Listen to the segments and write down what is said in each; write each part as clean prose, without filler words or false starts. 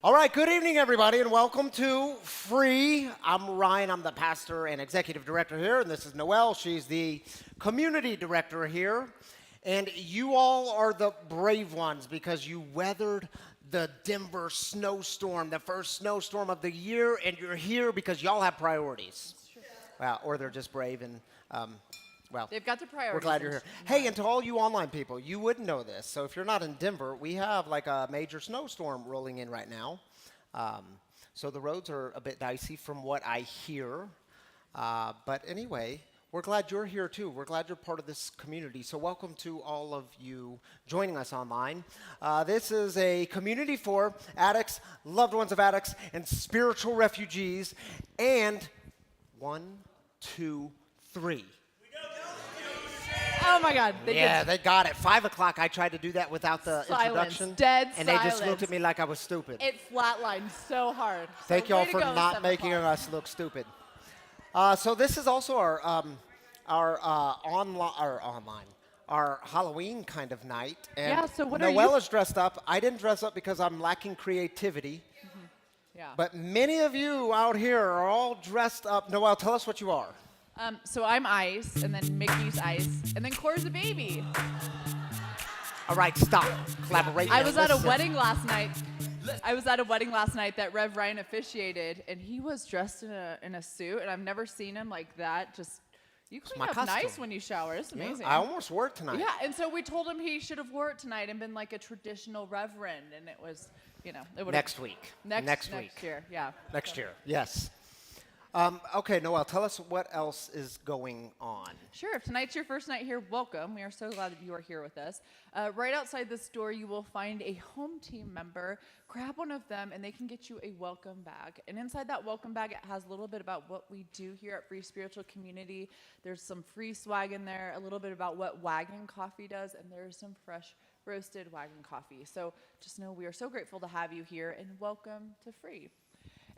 All right, good evening, everybody, and welcome to Free. I'm Ryan. I'm the pastor and executive director here, and this is Noelle. She's the community director here. And you all are the brave ones because you weathered the Denver snowstorm, the first snowstorm of the year, and you're here because y'all have priorities. Well, or they're just brave and, well, they've got their priorities. We're glad you're here. Hey, and to all you online people, you wouldn't know this. So if you're not in Denver, we have like a major snowstorm rolling in right now. So the roads are a bit dicey from what I hear. But anyway, we're glad you're here too. We're glad you're part of this community. So welcome to all of you joining us online. This is a community for addicts, loved ones of addicts, and spiritual refugees. And 1, 2, 3. Oh my God. They got it. 5 o'clock, I tried to do that without the introduction. Dead and silence. they just looked at me like I was stupid. It flatlined so hard. Thank y'all for not making us look stupid. So this is also our Halloween kind of night. And yeah, so what Noelle are you? is dressed up. I didn't dress up because I'm lacking creativity. Mm-hmm. Yeah. But many of you out here are all dressed up. Noelle, tell us what you are. So I'm Ice, and then Mickey's Ice, and then Cora's a baby. All right, stop. Collaborate. I was at a wedding last night. That Rev Ryan officiated, and he was dressed in a suit, and I've never seen him like that. Just you clean up nice when you shower. It's amazing. I almost wore it tonight. Yeah, and so we told him he should have wore it tonight and been like a traditional reverend, and it was, it would next week. Next year, yeah. Next year, yes. Okay, Noelle, tell us what else is going on. Sure. If tonight's your first night here, welcome. We are so glad that you are here with us. Right outside this door, you will find a home team member. Grab one of them, and they can get you a welcome bag. And inside that welcome bag, it has a little bit about what we do here at Free Spiritual Community. There's some free swag in there, a little bit about what Wagon Coffee does, and there's some fresh roasted Wagon Coffee. So just know we are so grateful to have you here, and welcome to Free.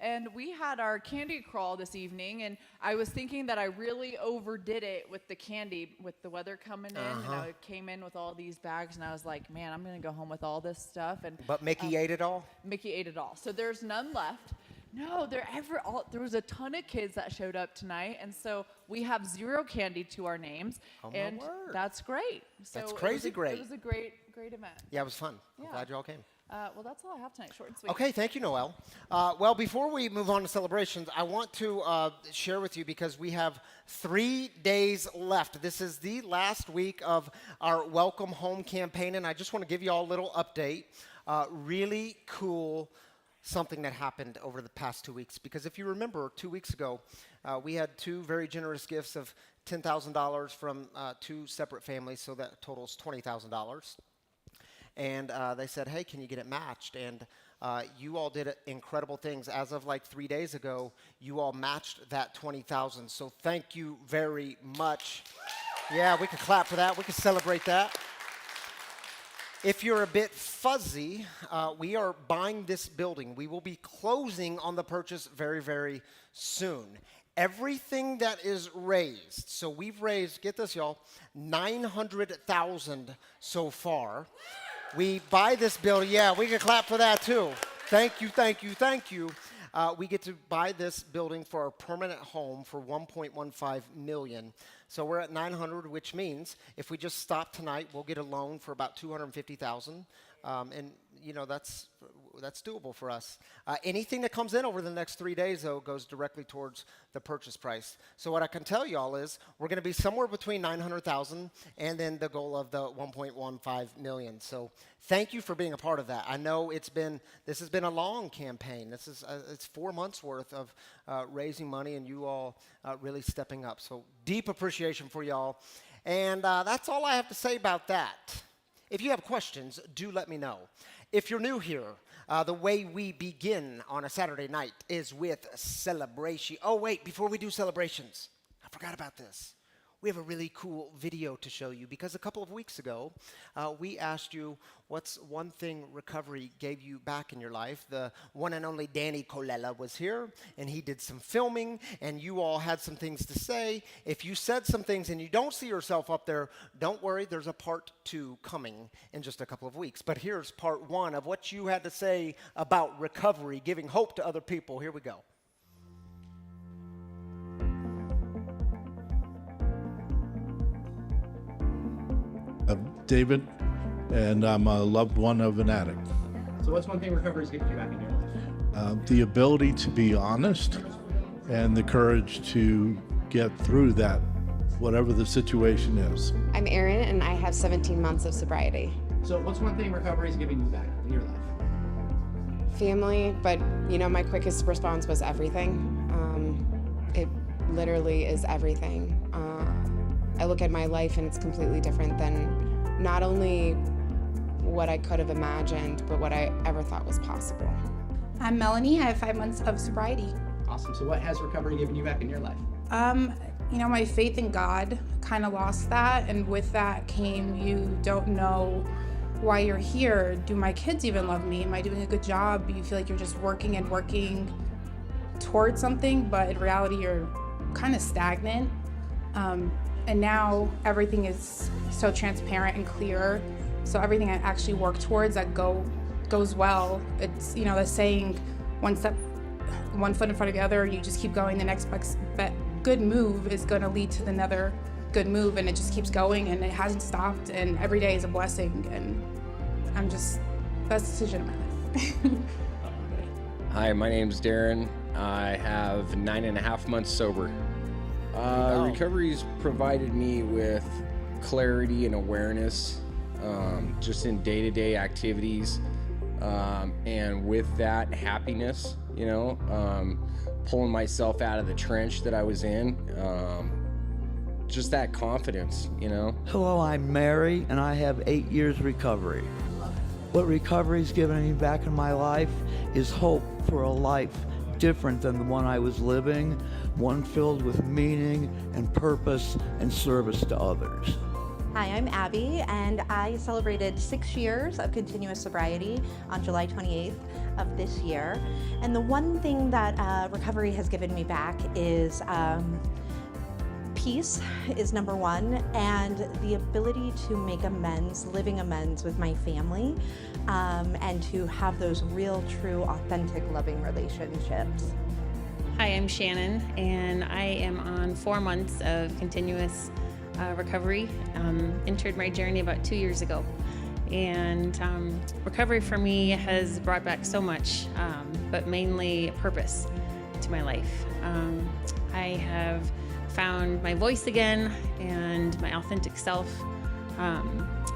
And we had our candy crawl this evening, and I was thinking that I really overdid it with the candy, with the weather coming in, and I came in with all these bags, and I was like, man, I'm going to go home with all this stuff. But Mickey ate it all? Mickey ate it all. So there's none left. No, there was a ton of kids that showed up tonight, and so we have 0 candy to our names, and that's great. So that's crazy great. It was a great event. Yeah, it was fun. I'm glad you all came. Well, that's all I have tonight, short and sweet. Okay, thank you, Noelle. Well, before we move on to celebrations, I want to share with you because we have 3 days left. This is the last week of our Welcome Home campaign, and I just want to give you all a little update. Really cool something that happened over the past 2 weeks. Because if you remember, 2 weeks ago, we had 2 very generous gifts of $10,000 from 2 separate families, so that totals $20,000. And they said, hey, can you get it matched? And you all did incredible things. As of like 3 days ago, you all matched that $20,000. So thank you very much. Yeah, we could clap for that. We could celebrate that. If you're a bit fuzzy, we are buying this building. We will be closing on the purchase very, very soon. Everything that is raised, so we've raised, get this, y'all, $900,000 so far. We buy this building. Yeah, we can clap for that too. Thank you, thank you, thank you. We get to buy this building for our permanent home for $1.15 million. So we're at 900, which means if we just stop tonight, we'll get a loan for about $250,000. And that's doable for us. Anything that comes in over the next 3 days, though, goes directly towards the purchase price. So what I can tell y'all is we're going to be somewhere between $900,000 and then the goal of the $1.15 million. So thank you for being a part of that. I know this has been a long campaign. It's 4 months worth of raising money and you all really stepping up. So deep appreciation for y'all. And that's all I have to say about that. If you have questions, do let me know. If you're new here, the way we begin on a Saturday night is with celebration. Oh, wait, before we do celebrations, I forgot about this. we have a really cool video to show you because a couple of weeks ago, we asked you what's one thing recovery gave you back in your life. The one and only Danny Colella was here, and he did some filming, and you all had some things to say. If you said some things and you don't see yourself up there, don't worry, there's a part 2 coming in just a couple of weeks. But here's part 1 of what you had to say about recovery, giving hope to other people. Here we go. David, and I'm a loved one of an addict. So what's one thing recovery's given you back in your life? The ability to be honest and the courage to get through that, whatever the situation is. I'm Erin, and I have 17 months of sobriety. So what's one thing recovery's giving you back in your life? Family, but my quickest response was everything. It literally is everything. I look at my life and it's completely different than not only what I could have imagined, but what I ever thought was possible. I'm Melanie. I have 5 months of sobriety. Awesome. So what has recovery given you back in your life? My faith in God, kind of lost that, and with that came you don't know why you're here. Do my kids even love me? Am I doing a good job? You feel like you're just working and working towards something, but in reality you're kind of stagnant. And now everything is so transparent and clear. So everything I actually work towards that goes well. It's, the saying, one foot in front of the other, you just keep going. The next good move is going to lead to another good move, and it just keeps going, and it hasn't stopped, and every day is a blessing, and best decision of my life. Hi, my name's Darren. I have 9.5 months sober. Recovery's provided me with clarity and awareness, just in day-to-day activities, and with that, happiness, pulling myself out of the trench that I was in, just that confidence, Hello, I'm Mary, and I have 8 years recovery. What recovery's given me back in my life is hope for a life different than the one I was living, one filled with meaning and purpose and service to others. Hi, I'm Abby, and I celebrated 6 years of continuous sobriety on July 28th of this year. And the one thing that recovery has given me back is peace is number one, and the ability to make amends, living amends with my family, and to have those real, true, authentic, loving relationships. Hi, I'm Shannon, and I am on 4 months of continuous recovery. Entered my journey about 2 years ago, and recovery for me has brought back so much, but mainly purpose to my life. I have found my voice again and my authentic self,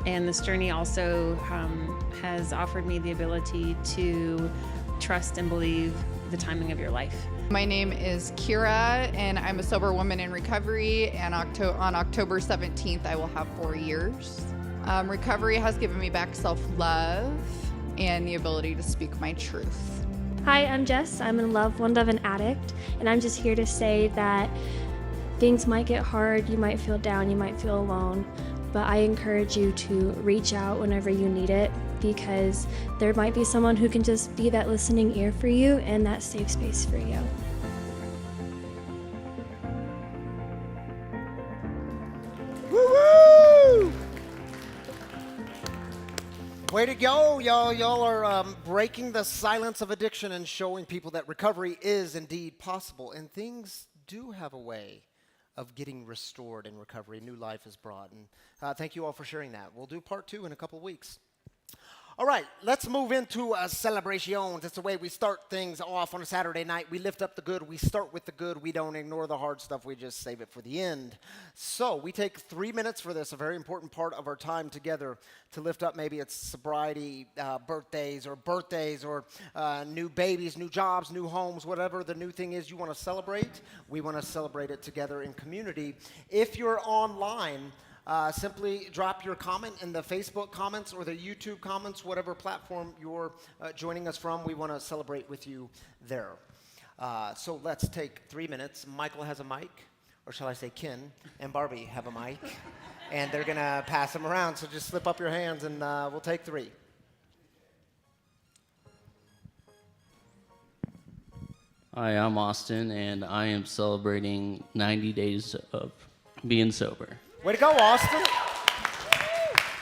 and this journey also has offered me the ability to trust and believe the timing of your life. My name is Kira, and I'm a sober woman in recovery, and on October 17th I will have 4 years. Recovery has given me back self-love and the ability to speak my truth. Hi, I'm Jess. I'm in love, one of an addict, and I'm just here to say that things might get hard, you might feel down, you might feel alone, but I encourage you to reach out whenever you need it, because there might be someone who can just be that listening ear for you and that safe space for you. Woo-woo! Way to go, y'all. Y'all are breaking the silence of addiction and showing people that recovery is indeed possible, and things do have a way of getting restored in recovery. New life is brought, and thank you all for sharing that. We'll do part 2 in a couple of weeks. All right, let's move into celebrations. It's the way we start things off on a Saturday night. We lift up the good. We start with the good. We don't ignore the hard stuff. We just save it for the end. So we take 3 minutes for this, a very important part of our time together, to lift up maybe it's sobriety, birthdays or new babies, new jobs, new homes, whatever the new thing is you want to celebrate. We want to celebrate it together in community. If you're online, simply drop your comment in the Facebook comments or the YouTube comments, whatever platform you're joining us from. We want to celebrate with you there. So let's take 3 minutes. Michael has a mic. or shall I say Ken and Barbie have a mic, and they're going to pass them around. So just slip up your hands, and we'll take 3. Hi, I'm Austin, and I am celebrating 90 days of being sober. Way to go, Austin.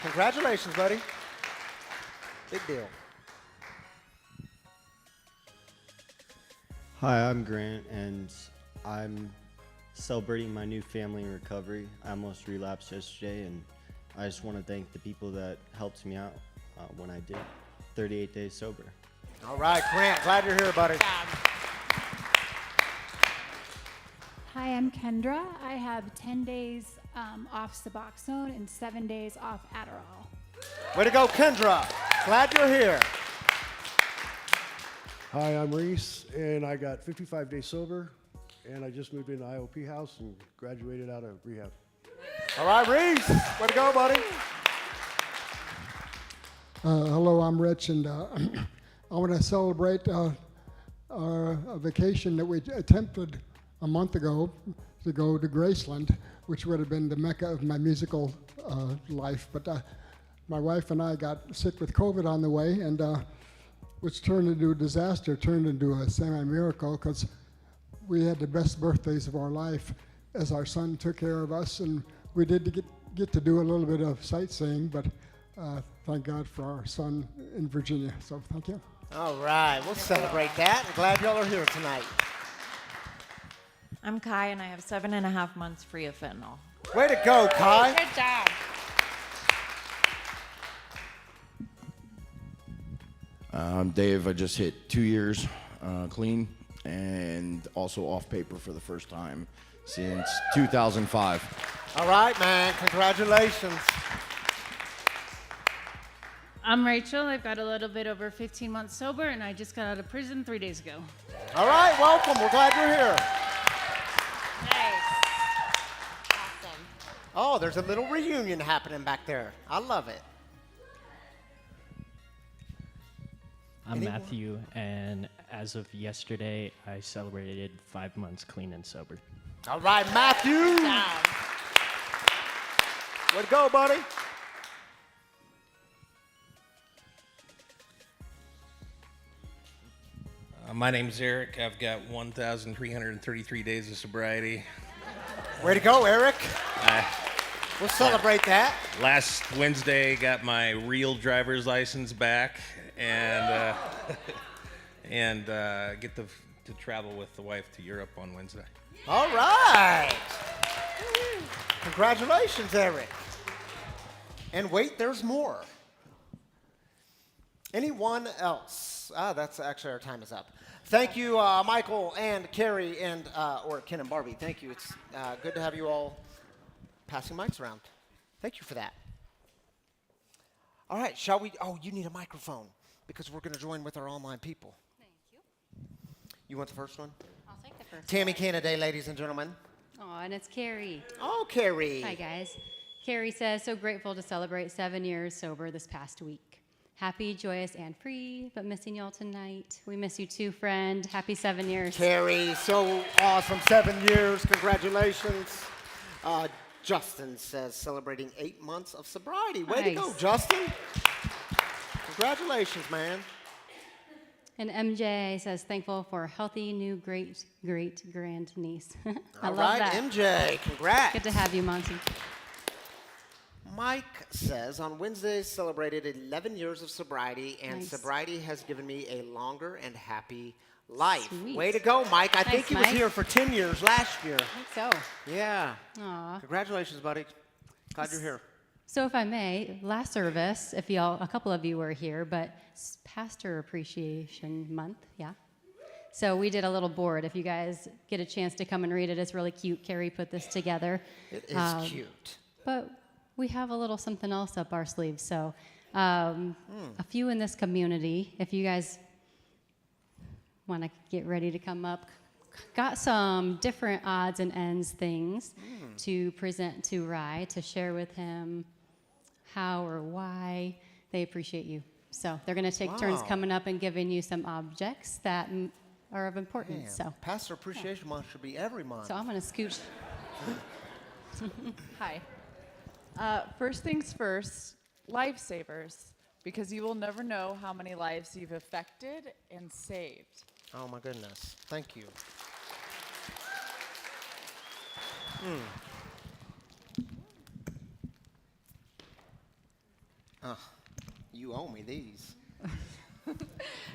Congratulations, buddy. Big deal. Hi, I'm Grant, and I'm celebrating my new family in recovery. I almost relapsed yesterday, and I just want to thank the people that helped me out when I did. 38 days sober. All right, Grant, glad you're here, buddy. Hi, I'm Kendra. I have 10 days off Suboxone and 7 days off Adderall. Way to go, Kendra. Glad you're here. Hi, I'm Reese, and I got 55 days sober, and I just moved into IOP house and graduated out of rehab. All right, Reese. Way to go, buddy. Hello, I'm Rich, and I want to celebrate a vacation that we attempted a month ago to go to Graceland, which would have been the mecca of my musical life. But my wife and I got sick with COVID on the way, and which turned into a disaster, turned into a semi-miracle, because we had the best birthdays of our life as our son took care of us, and we did get to do a little bit of sightseeing, but thank God for our son in Virginia, so thank you. All right, we'll celebrate that. I'm glad y'all are here tonight. I'm Kai, and I have 7.5 months free of fentanyl. Way to go, Kai. Good job. I'm Dave. I just hit 2 years clean and also off paper for the first time since 2005. All right, man. Congratulations. I'm Rachel. I've got a little bit over 15 months sober, and I just got out of prison 3 days ago. All right, welcome. We're glad you're here. Nice. Awesome. Oh, there's a little reunion happening back there. I love it. I'm Matthew, and as of yesterday, I celebrated 5 months clean and sober. All right, Matthew. Way to go, buddy. My name's Eric. I've got 1,333 days of sobriety. Way to go, Eric. We'll celebrate that. Last Wednesday, got my real driver's license back, and get to travel with the wife to Europe on Wednesday. All right. Congratulations, Eric. And wait, there's more. Anyone else? That's actually, our time is up. Thank you, Michael and Carrie and or Ken and Barbie. Thank you. It's good to have you all passing mics around. Thank you for that. All right, shall we? Oh, you need a microphone because we're going to join with our online people. Thank you. You want the first one? I'll take the first Tammy Canada, ladies and gentlemen. Oh, and it's Carrie. Oh, Carrie. Hi, guys. Carrie says, so grateful to celebrate 7 years sober this past week. Happy, joyous, and free, but missing y'all tonight. We miss you too, friend. Happy 7 years. Carrie, so awesome. 7 years. Congratulations. Justin says, celebrating 8 months of sobriety. Way to go, Nice. Justin. Congratulations, man. And MJ says, thankful for a healthy new great-great-grand niece. I All love right, that. MJ, congrats. Good to have you, Monty. Mike says, on Wednesday, celebrated 11 years of sobriety, and Nice. sobriety has given me a longer and happy life. Sweet. Way to go, Mike. I think Nice, he was Mike. here for 10 years last year. I think so. Yeah. Aw. Congratulations, buddy. Glad you're here. So if I may, last service, if a couple of you were here, but it's Pastor Appreciation Month, yeah. So we did a little board. If you guys get a chance to come and read it, it's really cute. Carrie put this together. It is cute. But we have a little something else up our sleeves. So a few in this community, if you guys want to get ready to come up, got some different odds and ends things to present to Rye, to share with him how or why they appreciate you. So they're going to take turns Wow. coming up and giving you some objects that are of importance. Man, So Pastor Appreciation Month should be every month. I'm going to scooch. Hi. First things first, lifesavers, because you will never know how many lives you've affected and saved. Oh my goodness. Thank you. You owe me these.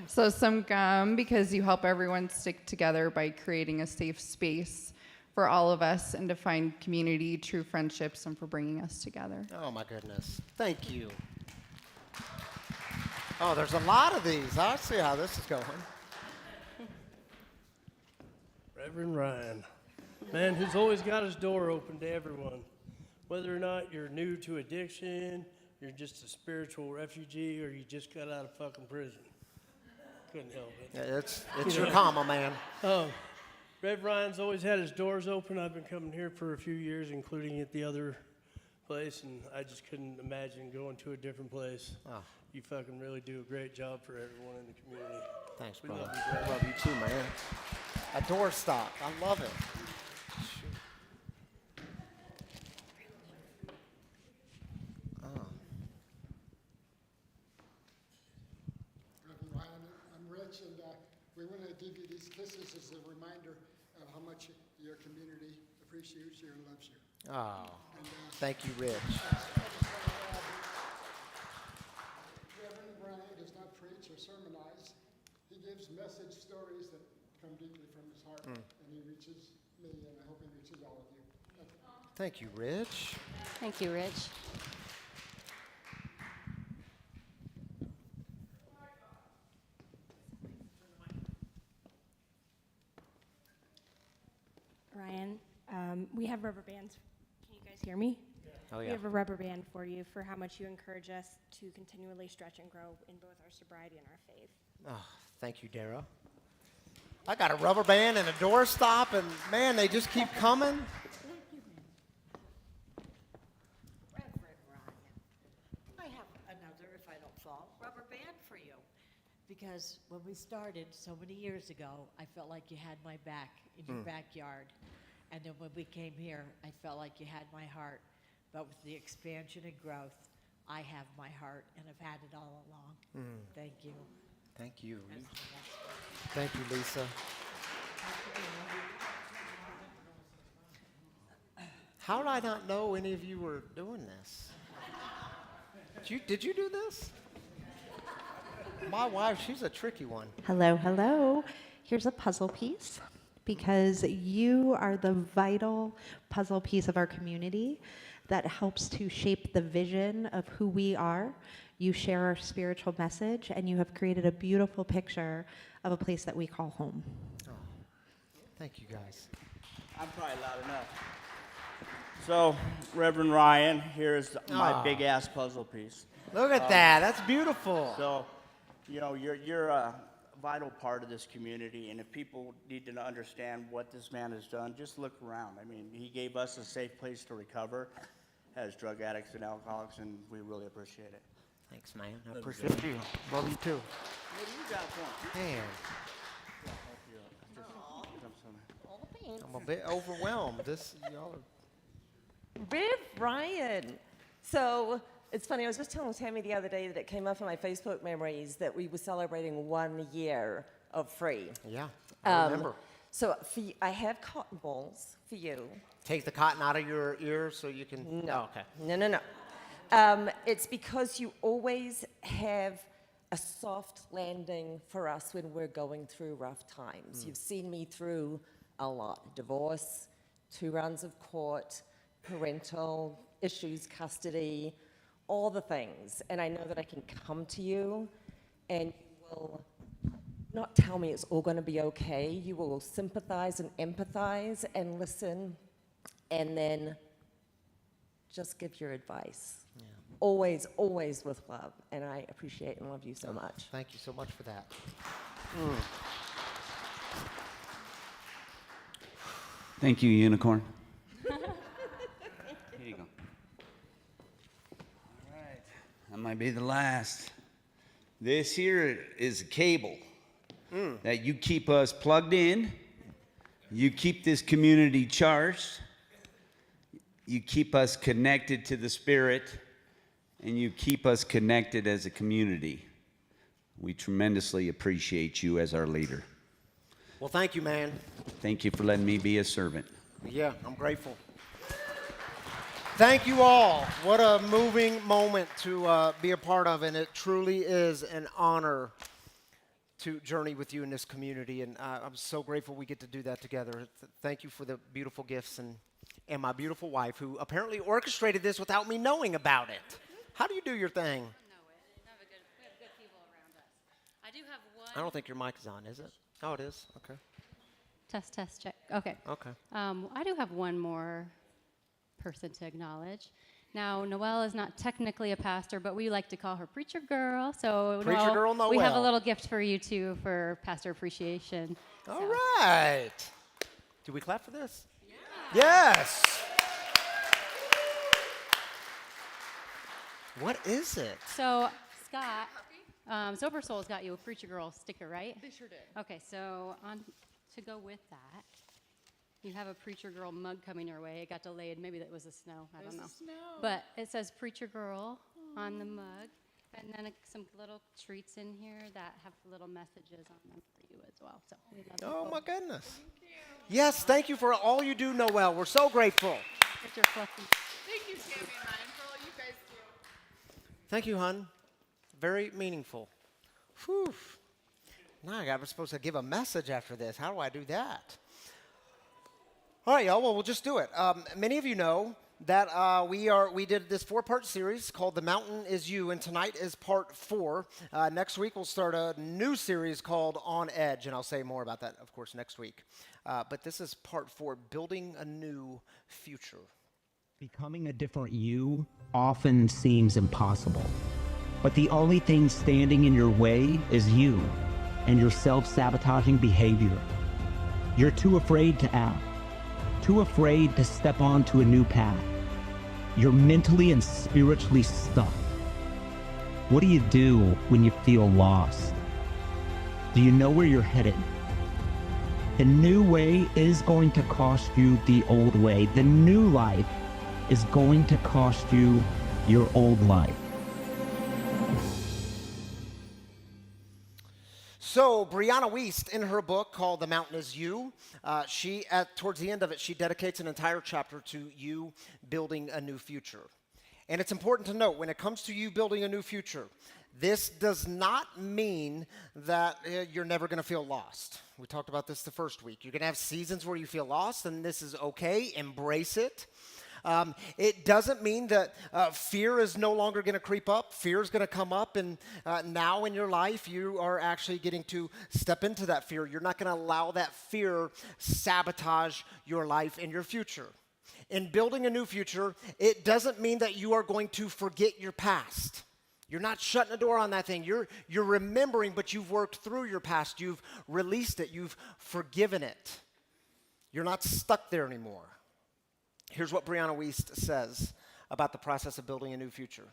So some gum, because you help everyone stick together by creating a safe space for all of us and to find community, true friendships, and for bringing us together. Oh my goodness. Thank you. Oh, there's a lot of these. I see how this is going. Reverend Ryan, man who's always got his door open to everyone. Whether or not you're new to addiction, you're just a spiritual refugee, or you just got out of fucking prison. Couldn't help it. Yeah, it's your karma, man. Rev Ryan's always had his doors open. I've been coming here for a few years, including at the other place, and I just couldn't imagine going to a different place. Oh. You fucking really do a great job for everyone in the community. Thanks, We brother. love you, brother. Love you too, man. A doorstop. I love it. Reverend Ryan, I'm Rich, and we want to give you these kisses as a reminder of how much your community appreciates you and loves you. Oh, And, thank you, Rich. Reverend Ryan does not preach or sermonize. He gives message stories that come deeply from his heart, and he reaches me, and I hope he reaches all of you. Thank you, Rich. Thank you, Rich. Ryan, we have rubber bands. Can you guys hear me? Oh, yeah. We have a rubber band for you for how much you encourage us to continually stretch and grow in both our sobriety and our faith. Oh, thank you, Dara. I got a rubber band and a doorstop, and man, they just keep coming. Reverend Ryan, I have another, if I don't fall, rubber band for you. Because when we started so many years ago, I felt like you had my back in your backyard. And then when we came here, I felt like you had my heart. But with the expansion and growth, I have my heart, and I've had it all along. Thank you. Thank you. Thank you, Lisa. How did I not know any of you were doing this? Did you do this? My wife, she's a tricky one. Hello, hello. Here's a puzzle piece because you are the vital puzzle piece of our community that helps to shape the vision of who we are. You share our spiritual message, and you have created a beautiful picture of a place that we call home. Oh, thank you, guys. I'm probably loud enough. So, Reverend Ryan, here's my big-ass puzzle piece. Look at that. That's beautiful. So, you know, you're a vital part of this community, and if people need to understand what this man has done, just look around. I mean, he gave us a safe place to recover as drug addicts and alcoholics, and we really appreciate it. Thanks, man. I appreciate you. Love you too. Maybe you got one. Man, I'm a bit overwhelmed. Y'all are. Rev Ryan. So it's funny, I was just telling Tammy the other day that it came up in my Facebook memories that we were celebrating 1 year of free. Yeah, I remember. So I have cotton balls for you. Take the cotton out of your ears so you can. No. Oh, okay. No. It's because you always have a soft landing for us when we're going through rough times. You've seen me through a lot. Divorce, 2 rounds of court, parental issues, custody, all the things. And I know that I can come to you and you will not tell me it's all going to be okay. You will sympathize and empathize and listen and then just give your advice. Yeah. Always, always with love. And I appreciate and love you so much. Thank you so much for that. Thank you, Unicorn. Here you go. All right. That might be the last. This here is a cable that you keep us plugged in. You keep this community charged. You keep us connected to the Spirit, and you keep us connected as a community. We tremendously appreciate you as our leader. Well, thank you, man. Thank you for letting me be a servant. Yeah, I'm grateful. Thank you all. What a moving moment to be a part of, and it truly is an honor to journey with you in this community, and I'm so grateful we get to do that together. Thank you for the beautiful gifts and my beautiful wife, who apparently orchestrated this without me knowing about it. How do you do your thing? We have good people around us. I do have one. I don't think your mic is on, is it? Oh, it is? Okay. Test, check. Okay. Okay. I do have one more person to acknowledge. Now, Noelle is not technically a pastor, but we like to call her Preacher Girl. So, Preacher Girl Noelle. We have a little gift for you, too, for pastor appreciation. All right. Do we clap for this? Yeah. Yes. What is it? So, Scott, Sober Souls got you a Preacher Girl sticker, right? They sure did. Okay, so to go with that, you have a Preacher Girl mug coming your way. It got delayed. Maybe that was the snow. I don't know. But it says Preacher Girl on the mug. And then some little treats in here that have little messages on them for you as well. So we love you Oh, both. my goodness. Thank you. Yes, thank you for all you do, Noelle. We're so grateful. Here's your fluffy. Thank you, Sammy and Ryan, for all you guys do. Thank you, hon. Very meaningful. Whew. Now I was supposed to give a message after this. How do I do that? All right, y'all. Well, we'll just do it. Many of you know that we did this 4-part series called "The Mountain Is You," and tonight is part 4. Next week we'll start a new series called "On Edge," and I'll say more about that, of course, next week. But this is part 4: building a new future. Becoming a different you often seems impossible, but the only thing standing in your way is you and your self-sabotaging behavior. You're too afraid to act, too afraid to step onto a new path. You're mentally and spiritually stuck. What do you do when you feel lost? Do you know where you're headed? The new way is going to cost you the old way. The new life is going to cost you your old life. So, Brianna Wiest, in her book called "The Mountain Is You," towards the end of it, she dedicates an entire chapter to you building a new future. And it's important to note, when it comes to you building a new future, this does not mean that you're never going to feel lost. We talked about this the first week. You're going to have seasons where you feel lost, and this is okay. Embrace it. It doesn't mean that fear is no longer going to creep up. Fear is going to come up, and now in your life, you are actually getting to step into that fear. You're not going to allow that fear sabotage your life and your future. In building a new future, it doesn't mean that you are going to forget your past. You're not shutting the door on that thing. You're remembering, but you've worked through your past. You've released it. You've forgiven it. You're not stuck there anymore. Here's what Brianna Wiest says about the process of building a new future.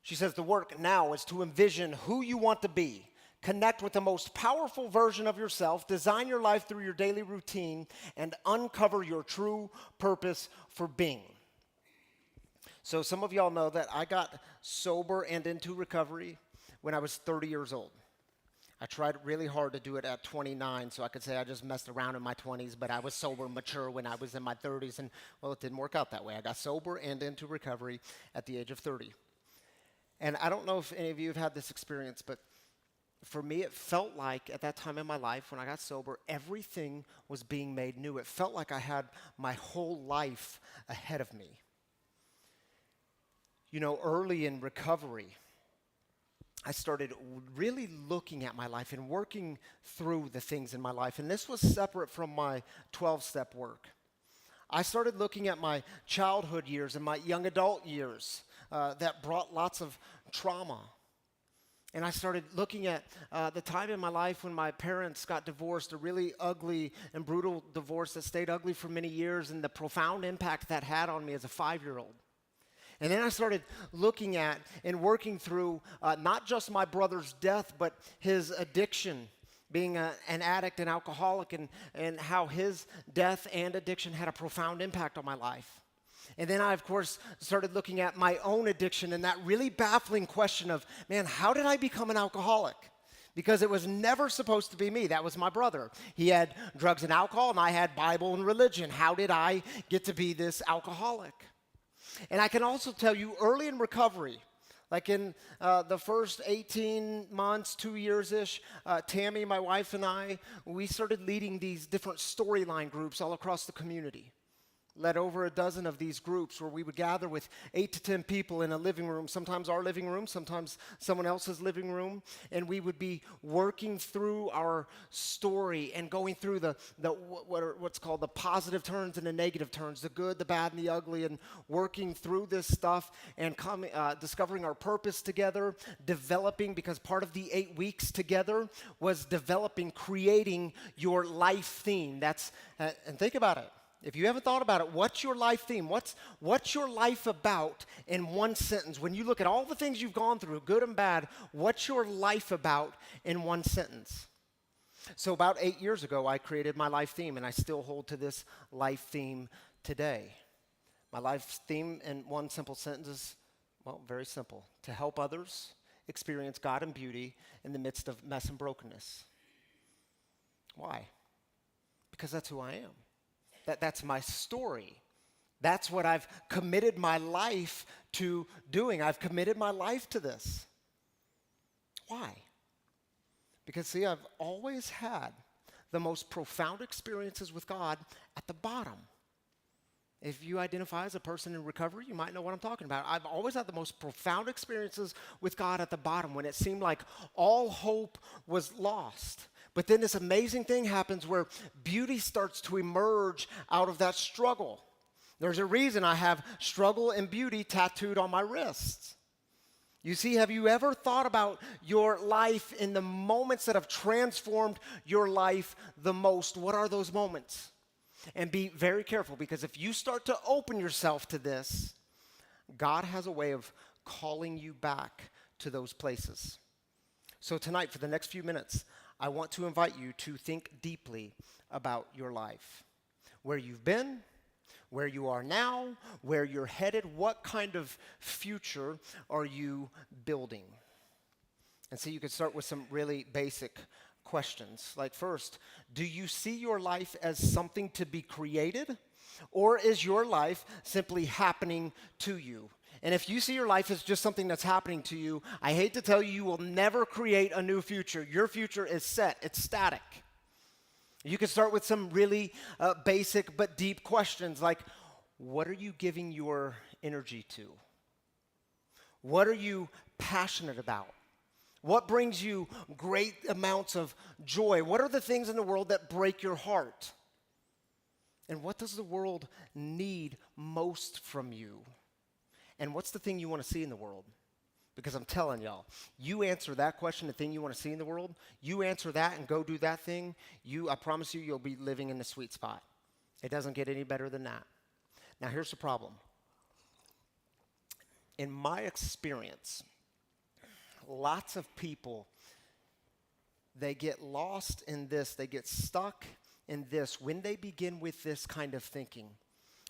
She says, the work now is to envision who you want to be, connect with the most powerful version of yourself, design your life through your daily routine, and uncover your true purpose for being. So some of y'all know that I got sober and into recovery when I was 30 years old. I tried really hard to do it at 29, so I could say I just messed around in my 20s, but I was sober and mature when I was in my 30s, and, well, it didn't work out that way. I got sober and into recovery at the age of 30. And I don't know if any of you have had this experience, but for me, it felt like at that time in my life when I got sober, everything was being made new. It felt like I had my whole life ahead of me. You know, early in recovery, I started really looking at my life and working through the things in my life. And this was separate from my 12-step work. I started looking at my childhood years and my young adult years that brought lots of trauma. And I started looking at the time in my life when my parents got divorced, a really ugly and brutal divorce that stayed ugly for many years, and the profound impact that had on me as a 5-year-old. And then I started looking at and working through not just my brother's death, but his addiction, being an addict and alcoholic, and how his death and addiction had a profound impact on my life. And then I, of course, started looking at my own addiction and that really baffling question of, man, how did I become an alcoholic? Because it was never supposed to be me. That was my brother. He had drugs and alcohol, and I had Bible and religion. How did I get to be this alcoholic? And I can also tell you early in recovery, like in the first 18 months, 2 years-ish, Tammy, my wife, and I, we started leading these different storyline groups all across the community. Led over a dozen of these groups where we would gather with 8 to 10 people in a living room, sometimes our living room, sometimes someone else's living room, and we would be working through our story and going through what's called the positive turns and the negative turns, the good, the bad, and the ugly, and working through this stuff and discovering our purpose together, developing, because part of the 8 weeks together was developing, creating your life theme. And think about it. If you haven't thought about it, what's your life theme? What's your life about in one sentence? When you look at all the things you've gone through, good and bad, what's your life about in one sentence? So about 8 years ago, I created my life theme, and I still hold to this life theme today. My life theme in one simple sentence is, well, very simple: to help others experience God and beauty in the midst of mess and brokenness. Why? Because that's who I am. That's my story. That's what I've committed my life to doing. I've committed my life to this. Why? Because, see, I've always had the most profound experiences with God at the bottom. If you identify as a person in recovery, you might know what I'm talking about. I've always had the most profound experiences with God at the bottom when it seemed like all hope was lost. But then this amazing thing happens where beauty starts to emerge out of that struggle. There's a reason I have struggle and beauty tattooed on my wrists. You see, have you ever thought about your life in the moments that have transformed your life the most? What are those moments? And be very careful, because if you start to open yourself to this, God has a way of calling you back to those places. So tonight, for the next few minutes, I want to invite you to think deeply about your life. Where you've been, where you are now, where you're headed, what kind of future are you building? And so you could start with some really basic questions. Like, first, do you see your life as something to be created, or is your life simply happening to you? And if you see your life as just something that's happening to you, I hate to tell you, you will never create a new future. Your future is set. It's static. You can start with some really basic but deep questions like, what are you giving your energy to? What are you passionate about? What brings you great amounts of joy? What are the things in the world that break your heart? And what does the world need most from you? And what's the thing you want to see in the world? Because I'm telling y'all, you answer that question, the thing you want to see in the world, you answer that and go do that thing, I promise you, you'll be living in the sweet spot. It doesn't get any better than that. Now, here's the problem. In my experience, lots of people, they get lost in this, they get stuck in this when they begin with this kind of thinking,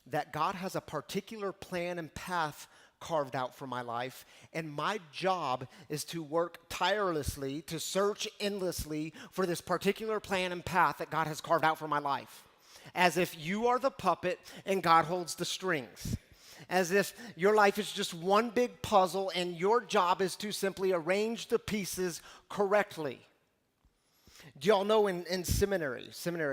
that God has a particular plan and path carved out for my life, and my job is to work tirelessly, to search endlessly for this particular plan and path that God has carved out for my life. As if you are the puppet and God holds the strings. As if your life is just one big puzzle and your job is to simply arrange the pieces correctly. Do y'all know in seminary,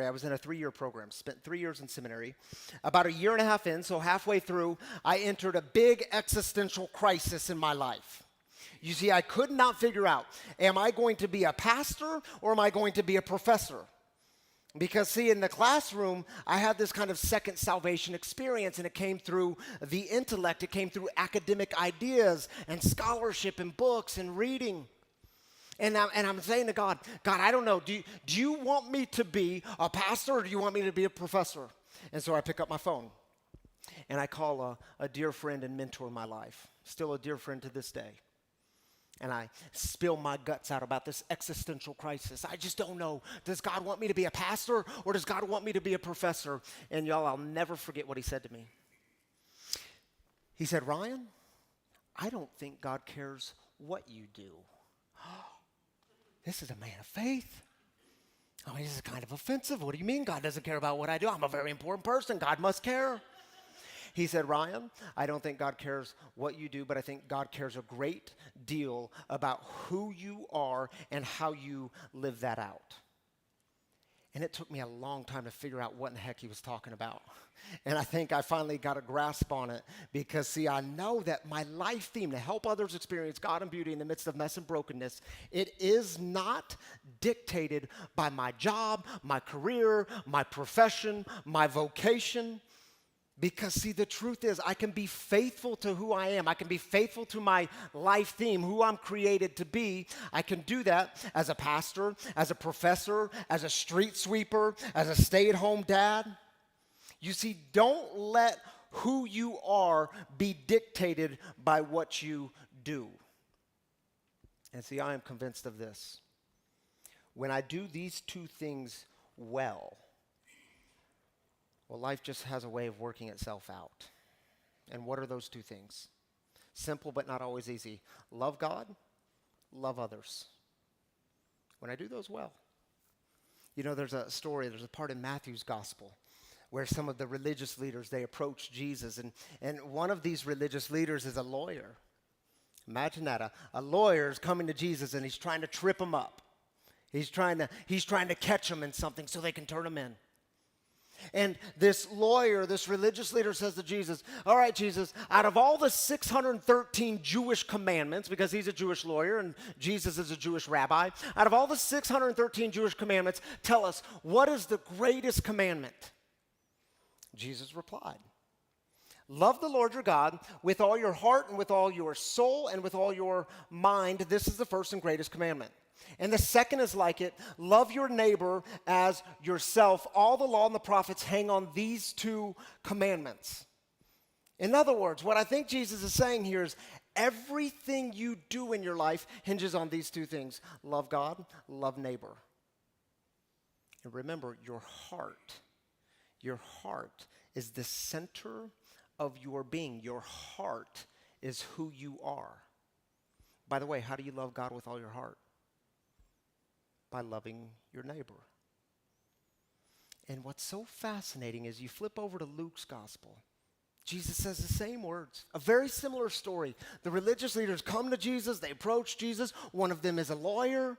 I was in a 3-year program, spent 3 years in seminary. About a year and a half in, so halfway through, I entered a big existential crisis in my life. You see, I could not figure out, am I going to be a pastor or am I going to be a professor? Because, see, in the classroom, I had this kind of second salvation experience, and it came through the intellect. It came through academic ideas and scholarship and books and reading. And I'm saying to God, I don't know, do you want me to be a pastor or do you want me to be a professor? And so I pick up my phone, and I call a dear friend and mentor in my life, still a dear friend to this day. And I spill my guts out about this existential crisis. I just don't know. Does God want me to be a pastor or does God want me to be a professor? And y'all, I'll never forget what he said to me. He said, Ryan, I don't think God cares what you do. This is a man of faith. I mean, this is kind of offensive. What do you mean God doesn't care about what I do? I'm a very important person. God must care. He said, Ryan, I don't think God cares what you do, but I think God cares a great deal about who you are and how you live that out. And it took me a long time to figure out what in the heck he was talking about. And I think I finally got a grasp on it because, see, I know that my life theme, to help others experience God and beauty in the midst of mess and brokenness, it is not dictated by my job, my career, my profession, my vocation. Because, see, the truth is I can be faithful to who I am. I can be faithful to my life theme, who I'm created to be. I can do that as a pastor, as a professor, as a street sweeper, as a stay-at-home dad. You see, don't let who you are be dictated by what you do. And see, I am convinced of this. When I do these two things well, life just has a way of working itself out. And what are those two things? Simple but not always easy. Love God, love others. When I do those well. You know, there's a part in Matthew's gospel where some of the religious leaders, they approach Jesus. And one of these religious leaders is a lawyer. Imagine that. A lawyer is coming to Jesus and he's trying to trip him up. He's trying to catch him in something so they can turn him in. And this lawyer, this religious leader says to Jesus, all right, Jesus, out of all the 613 Jewish commandments, because he's a Jewish lawyer and Jesus is a Jewish rabbi, out of all the 613 Jewish commandments, tell us, what is the greatest commandment? Jesus replied, love the Lord your God with all your heart and with all your soul and with all your mind. This is the first and greatest commandment. And the second is like it, love your neighbor as yourself. All the law and the prophets hang on these two commandments. In other words, what I think Jesus is saying here is everything you do in your life hinges on these two things. Love God, love neighbor. And remember, your heart is the center of your being. Your heart is who you are. By the way, how do you love God with all your heart? By loving your neighbor. And what's so fascinating is you flip over to Luke's gospel. Jesus says the same words, a very similar story. The religious leaders come to Jesus, they approach Jesus. One of them is a lawyer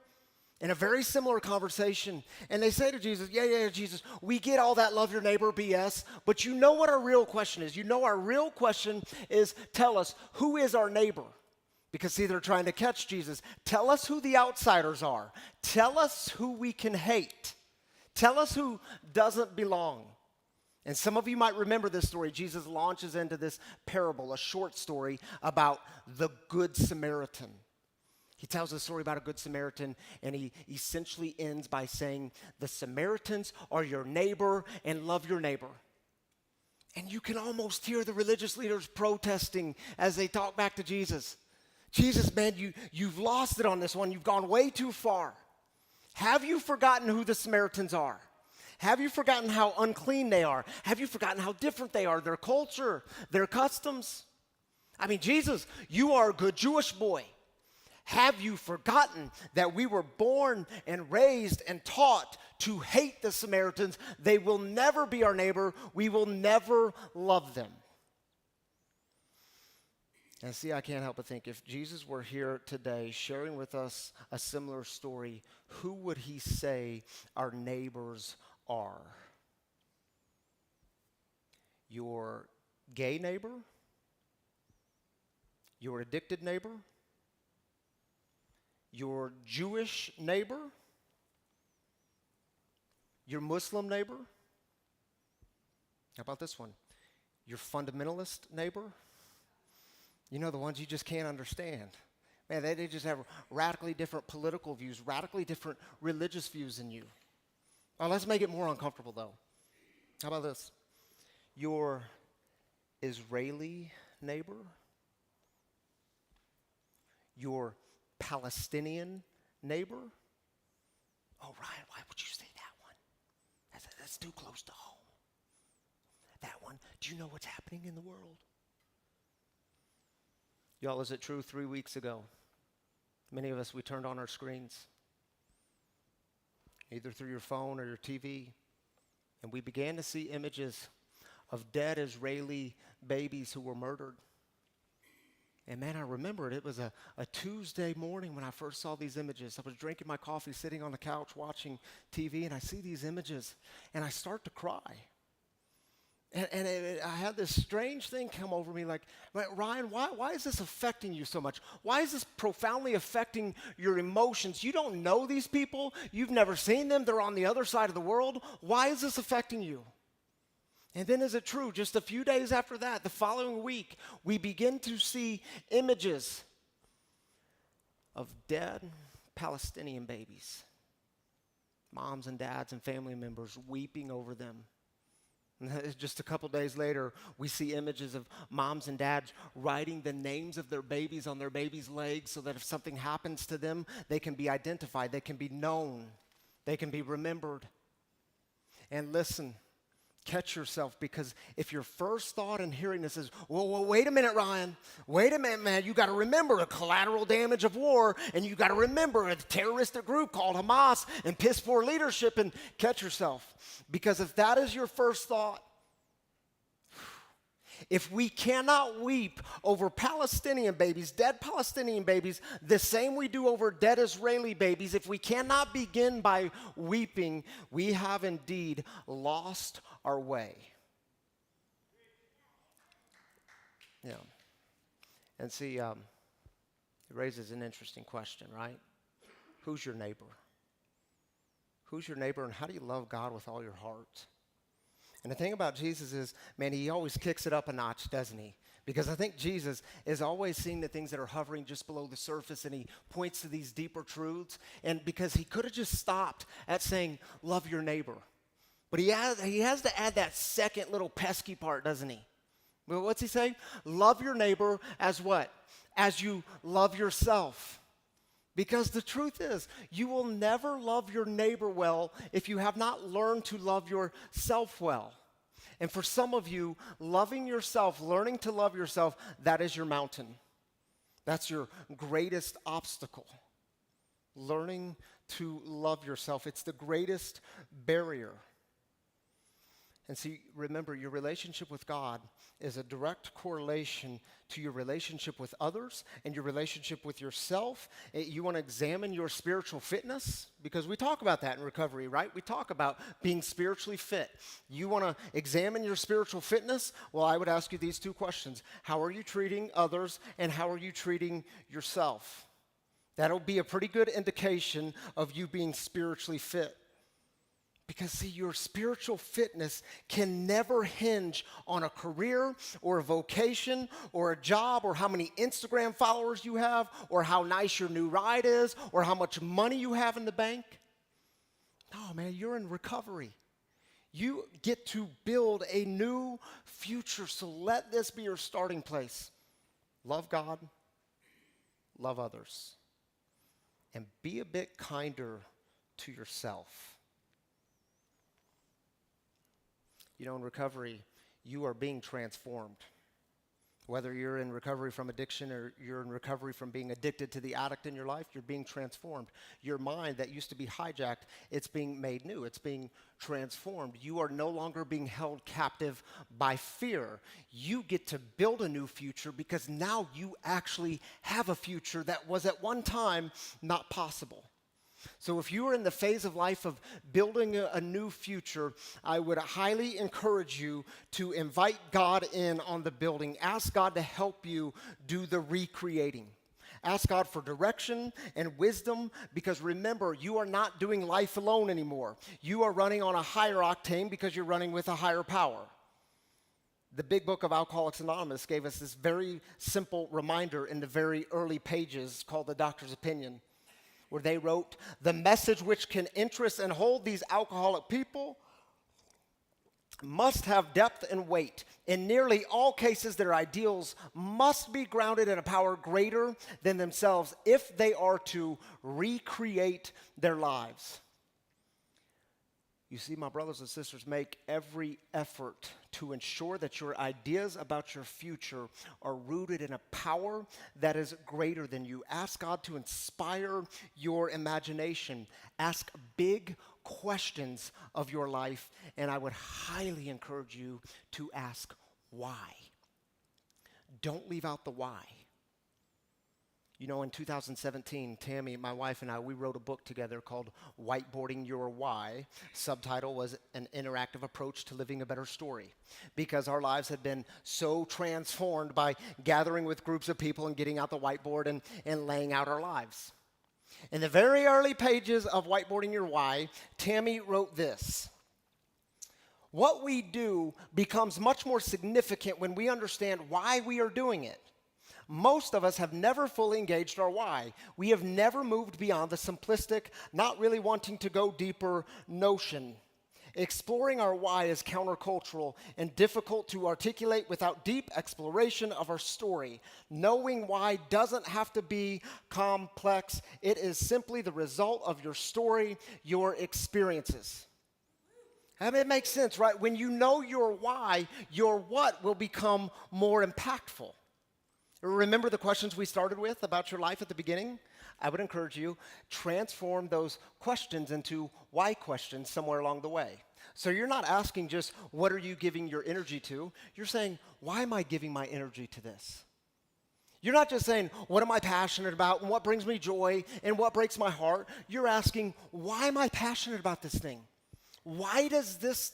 in a very similar conversation. And they say to Jesus, yeah, Jesus, we get all that love your neighbor BS, but you know what our real question is? You know our real question is, tell us, who is our neighbor? Because, see, they're trying to catch Jesus. Tell us who the outsiders are. Tell us who we can hate. Tell us who doesn't belong. And some of you might remember this story. Jesus launches into this parable, a short story about the Good Samaritan. He tells a story about a Good Samaritan, and he essentially ends by saying, the Samaritans are your neighbor and love your neighbor. And you can almost hear the religious leaders protesting as they talk back to Jesus. Jesus, man, you've lost it on this one. You've gone way too far. Have you forgotten who the Samaritans are? Have you forgotten how unclean they are? Have you forgotten how different they are, their culture, their customs? I mean, Jesus, you are a good Jewish boy. Have you forgotten that we were born and raised and taught to hate the Samaritans? They will never be our neighbor. We will never love them. And see, I can't help but think, if Jesus were here today sharing with us a similar story, who would he say our neighbors are? Your gay neighbor? Your addicted neighbor? Your Jewish neighbor? Your Muslim neighbor? How about this one? Your fundamentalist neighbor? You know, the ones you just can't understand. Man, they just have radically different political views, radically different religious views than you. Well, let's make it more uncomfortable, though. How about this? Your Israeli neighbor? Your Palestinian neighbor? Oh, Ryan, why would you say that one? That's too close to home. That one, do you know what's happening in the world? Y'all, is it true 3 weeks ago? Many of us, we turned on our screens, either through your phone or your TV, and we began to see images of dead Israeli babies who were murdered. And man, I remember it was a Tuesday morning when I first saw these images. I was drinking my coffee, sitting on the couch, watching TV, and I see these images, and I start to cry. I had this strange thing come over me like, Ryan, why is this affecting you so much? Why is this profoundly affecting your emotions? You don't know these people. You've never seen them. They're on the other side of the world. Why is this affecting you? And then is it true, just a few days after that, the following week, we begin to see images of dead Palestinian babies, moms and dads and family members weeping over them. And just a couple days later, we see images of moms and dads writing the names of their babies on their babies' legs so that if something happens to them, they can be identified, they can be known, they can be remembered. And listen, catch yourself, because if your first thought in hearing this is, well, wait a minute, Ryan. Wait a minute, man. You got to remember the collateral damage of war, and you got to remember a terroristic group called Hamas and piss poor leadership, and catch yourself. Because if that is your first thought, if we cannot weep over Palestinian babies, dead Palestinian babies, the same we do over dead Israeli babies, if we cannot begin by weeping, we have indeed lost our way. Yeah. And see, it raises an interesting question, right? Who's your neighbor? Who's your neighbor, and how do you love God with all your heart? And the thing about Jesus is, man, he always kicks it up a notch, doesn't he? Because I think Jesus is always seeing the things that are hovering just below the surface, and he points to these deeper truths. And because he could have just stopped at saying, love your neighbor. But he has to add that second little pesky part, doesn't he? Well, what's he say? Love your neighbor as what? As you love yourself. Because the truth is, you will never love your neighbor well if you have not learned to love yourself well. And for some of you, loving yourself, learning to love yourself, that is your mountain. That's your greatest obstacle. Learning to love yourself. It's the greatest barrier. And see, remember, your relationship with God is a direct correlation to your relationship with others and your relationship with yourself. You want to examine your spiritual fitness, because we talk about that in recovery, right? We talk about being spiritually fit. You want to examine your spiritual fitness? Well, I would ask you these two questions. How are you treating others, and how are you treating yourself? That'll be a pretty good indication of you being spiritually fit. Because, see, your spiritual fitness can never hinge on a career or a vocation or a job or how many Instagram followers you have or how nice your new ride is or how much money you have in the bank. No, man, you're in recovery. You get to build a new future, so let this be your starting place. Love God, love others, and be a bit kinder to yourself. You know, in recovery, you are being transformed. Whether you're in recovery from addiction or you're in recovery from being addicted to the addict in your life, you're being transformed. Your mind that used to be hijacked, it's being made new. It's being transformed. You are no longer being held captive by fear. You get to build a new future because now you actually have a future that was at one time not possible. So if you are in the phase of life of building a new future, I would highly encourage you to invite God in on the building. Ask God to help you do the recreating. Ask God for direction and wisdom, because remember, you are not doing life alone anymore. You are running on a higher octane because you're running with a higher power. The big book of Alcoholics Anonymous gave us this very simple reminder in the very early pages called The Doctor's Opinion, where they wrote, the message which can interest and hold these alcoholic people must have depth and weight. In nearly all cases, their ideals must be grounded in a power greater than themselves if they are to recreate their lives. You see, my brothers and sisters, make every effort to ensure that your ideas about your future are rooted in a power that is greater than you. Ask God to inspire your imagination. Ask big questions of your life, and I would highly encourage you to ask why. Don't leave out the why. You know, in 2017, Tammy, my wife, and I, we wrote a book together called Whiteboarding Your Why. Subtitle was An Interactive Approach to Living a Better Story, because our lives had been so transformed by gathering with groups of people and getting out the whiteboard and laying out our lives. In the very early pages of Whiteboarding Your Why, Tammy wrote this: what we do becomes much more significant when we understand why we are doing it. Most of us have never fully engaged our why. We have never moved beyond the simplistic, not really wanting to go deeper notion. Exploring our why is countercultural and difficult to articulate without deep exploration of our story. Knowing why doesn't have to be complex. It is simply the result of your story, your experiences. I mean, it makes sense, right? When you know your why, your what will become more impactful. Remember the questions we started with about your life at the beginning? I would encourage you, transform those questions into why questions somewhere along the way. So you're not asking just, what are you giving your energy to? You're saying, why am I giving my energy to this? You're not just saying, what am I passionate about and what brings me joy and what breaks my heart? You're asking, why am I passionate about this thing? Why does this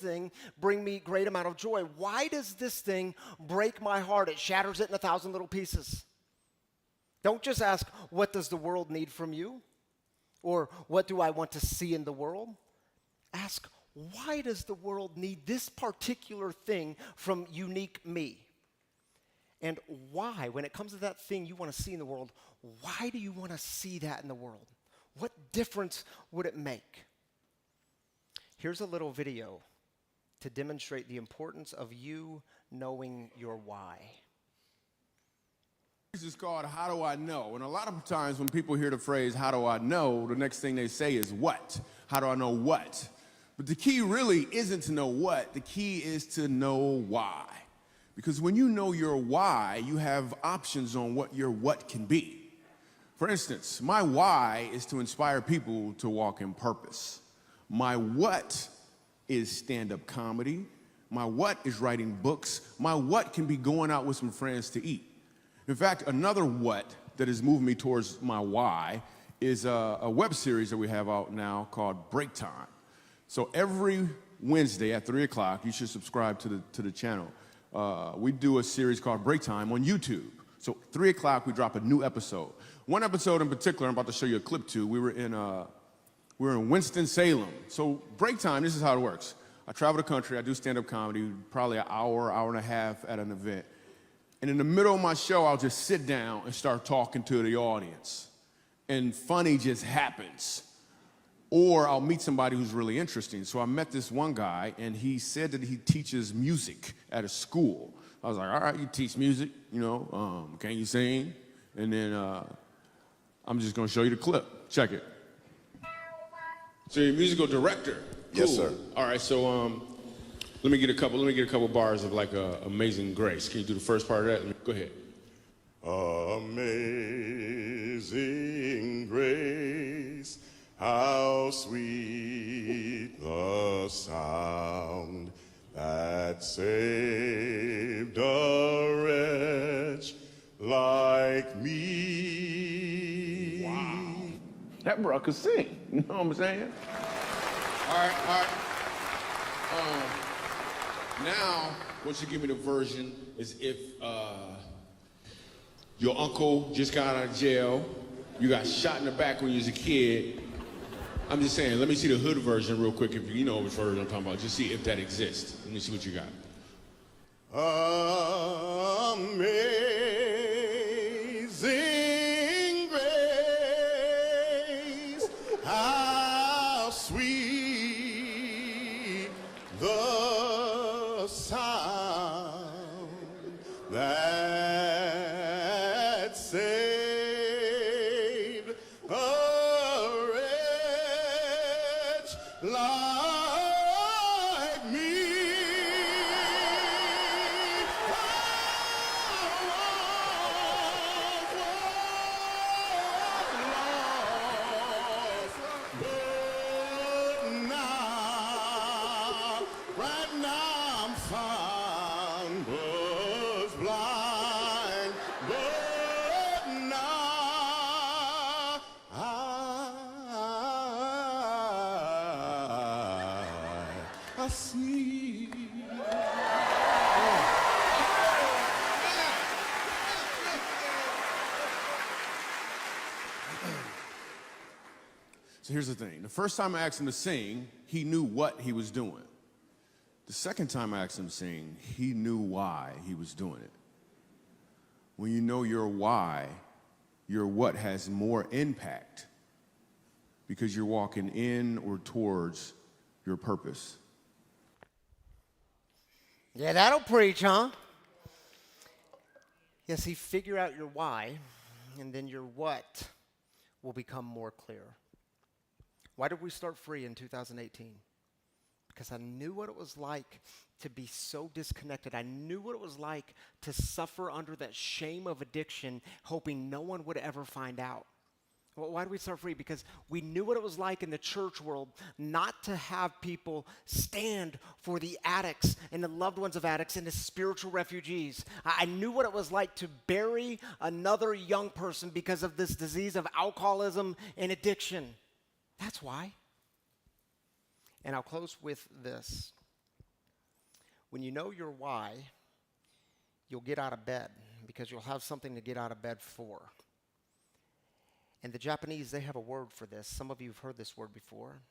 thing, bring me great amount of joy? Why does this thing break my heart? It shatters it in 1,000 little pieces. Don't just ask, what does the world need from you? Or what do I want to see in the world? Ask, why does the world need this particular thing from unique me? And why, when it comes to that thing you want to see in the world, why do you want to see that in the world? What difference would it make? Here's a little video to demonstrate the importance of you knowing your why. This is called How Do I Know? And a lot of times when people hear the phrase, how do I know, the next thing they say is what? How do I know what? But the key really isn't to know what, the key is to know why. Because when you know your why, you have options on what your what can be. For instance, my why is to inspire people to walk in purpose. My what is stand-up comedy. My what is writing books. My what can be going out with some friends to eat. In fact, another what that has moved me towards my why is a web series that we have out now called Break Time. So every Wednesday at 3 o'clock, you should subscribe to the channel. We do a series called Break Time on YouTube. So 3 o'clock, we drop a new episode. One episode in particular, I'm about to show you a clip to. We're in Winston-Salem. So break time, this is how it works. I travel the country, I do stand-up comedy, probably an hour and a half at an event. And in the middle of my show, I'll just sit down and start talking to the audience. And funny just happens. Or I'll meet somebody who's really interesting. So I met this one guy, and he said that he teaches music at a school. I was like, all right, you teach music, can you sing? And then I'm just gonna show you the clip. Check it. So you're a musical director. Cool. Yes, sir. All right, so let me get a couple bars of like Amazing Grace. Can you do the first part of that? Go ahead. Amazing grace, how sweet the sound that saved a wretch like me. Wow. That bro could sing, you know what I'm saying? All right. Now, what you give me the version is if your uncle just got out of jail, you got shot in the back when you was a kid. I'm just saying, let me see the hood version real quick, if you know which version I'm talking about. Just see if that exists. Let me see what you got. Amazing grace, how sweet the sound that saved a wretch like blind, but now I see. So here's the thing. The first time I asked him to sing, he knew what he was doing. The second time I asked him to sing, he knew why he was doing it. When you know your why, your what has more impact because you're walking in or towards your purpose. Yeah, that'll preach, huh? Yeah, see, figure out your why, and then your what will become more clear. Why did we start free in 2018? Because I knew what it was like to be so disconnected. I knew what it was like to suffer under that shame of addiction, hoping no one would ever find out. Well, why did we start free? Because we knew what it was like in the church world not to have people stand for the addicts and the loved ones of addicts and the spiritual refugees. I knew what it was like to bury another young person because of this disease of alcoholism and addiction. That's why. And I'll close with this. When you know your why, you'll get out of bed because you'll have something to get out of bed for. And the Japanese, they have a word for this. Some of you have heard this word before.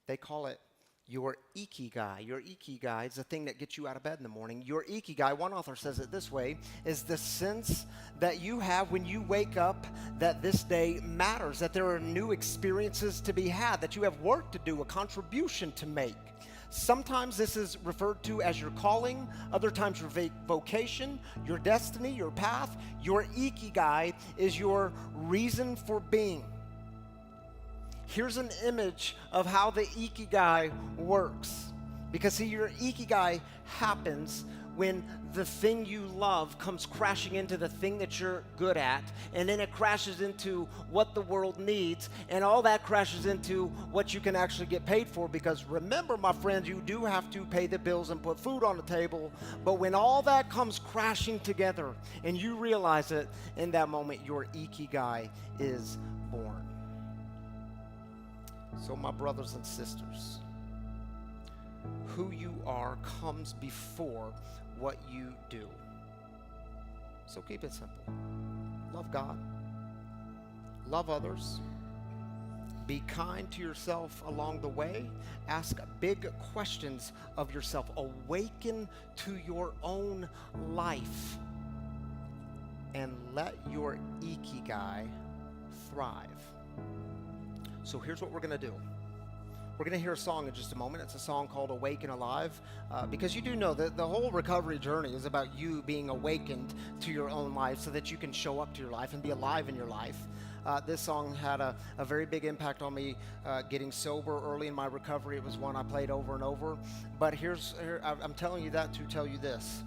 They call it your ikigai. Your ikigai is the thing that gets you out of bed in the morning. Your ikigai, one author says it this way, is the sense that you have when you wake up that this day matters, that there are new experiences to be had, that you have work to do, a contribution to make. Sometimes this is referred to as your calling, other times your vocation, your destiny, your path. Your ikigai is your reason for being. Here's an image of how the ikigai works. Because see, your ikigai happens when the thing you love comes crashing into the thing that you're good at, and then it crashes into what the world needs, and all that crashes into what you can actually get paid for. Because remember, my friends, you do have to pay the bills and put food on the table, but when all that comes crashing together and you realize it, in that moment, your ikigai is born. So my brothers and sisters, who you are comes before what you do. So keep it simple. Love God. Love others. Be kind to yourself along the way. Ask big questions of yourself. Awaken to your own life. And let your ikigai thrive. So here's what we're going to do. We're going to hear a song in just a moment. It's a song called Awake and Alive, because you do know that the whole recovery journey is about you being awakened to your own life so that you can show up to your life and be alive in your life. This song had a very big impact on me getting sober early in my recovery. It was one I played over and over. But I'm telling you that to tell you this.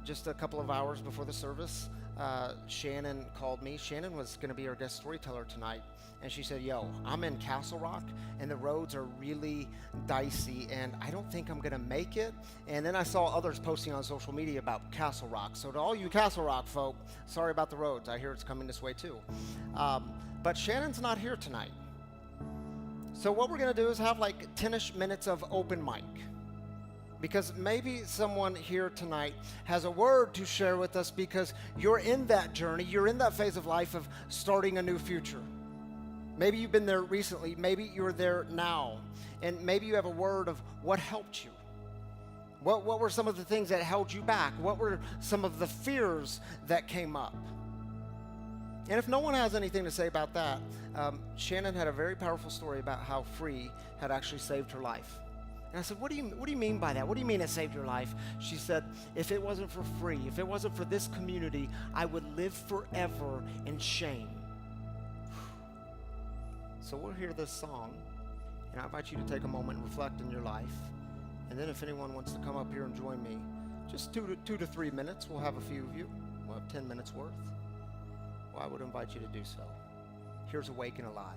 Just a couple of hours before the service, Shannon called me. Shannon was going to be our guest storyteller tonight. And she said, yo, I'm in Castle Rock, and the roads are really dicey, and I don't think I'm going to make it. And then I saw others posting on social media about Castle Rock. So to all you Castle Rock folk, sorry about the roads. I hear it's coming this way too. But Shannon's not here tonight. So what we're going to do is have like 10-ish minutes of open mic. Because maybe someone here tonight has a word to share with us because you're in that journey. You're in that phase of life of starting a new future. Maybe you've been there recently. Maybe you're there now. And maybe you have a word of what helped you. What were some of the things that held you back? What were some of the fears that came up? And if no one has anything to say about that, Shannon had a very powerful story about how free had actually saved her life. And I said, what do you mean by that? What do you mean it saved your life? She said, if it wasn't for free, if it wasn't for this community, I would live forever in shame. So we'll hear this song, and I invite you to take a moment and reflect in your life. And then if anyone wants to come up here and join me, just 2 to 3 minutes. We'll have a few of you. We'll have 10 minutes worth. Well, I would invite you to do so. Here's Awake and Alive.